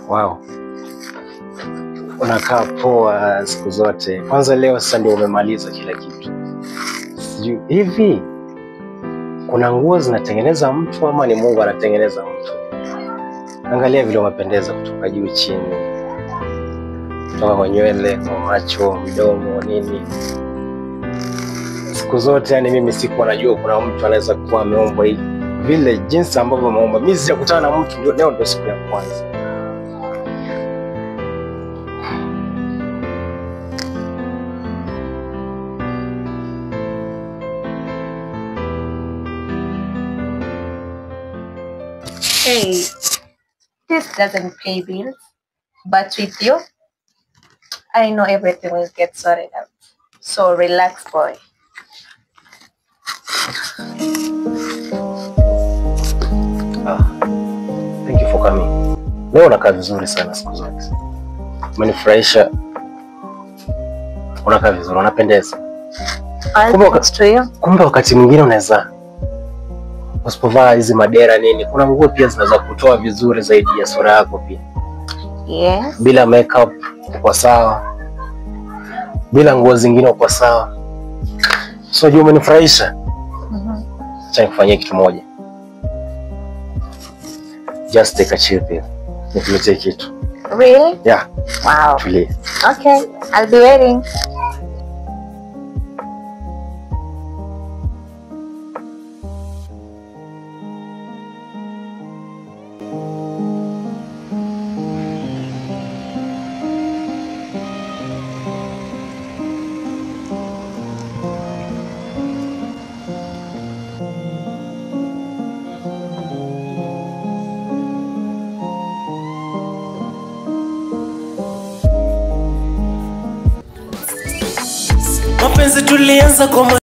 Wow. Unakaa poa siku zote. Kwanza leo sasa ndio umemaliza kila kitu. Sijui hivi kuna nguo zinatengeneza mtu ama ni Mungu anatengeneza mtu? Angalia vile umependeza kutoka juu chini. Kutoka kwa nywele, kwa macho, mdomo, nini. Siku zote yani mimi sikuwa najua kuna mtu anaweza kuwa ameumbwa hivi. Vile jinsi ambavyo ameumba. Mimi sijakutana na mtu leo ndio siku ya kwanza. Hey, this doesn't pay bills, but with you, I know everything will get sorted out. So relax, boy. Thank you for coming. Leo unakaa vizuri sana siku zote. Umenifurahisha. Unakaa vizuri, unapendeza. Kumbe wakati mwingine unaweza usipovaa hizi madera nini, kuna nguo pia zinaweza kutoa vizuri zaidi ya sura yako pia. Yes. Bila makeup uko sawa. Bila nguo zingine uko sawa. So juu umenifurahisha. Acha nikufanyie kitu moja. Just take a chill pill. Nikuletee kitu. Really? Yeah. Wow. Tulia. Okay, I'll be waiting. Mapenzi tulianza kwa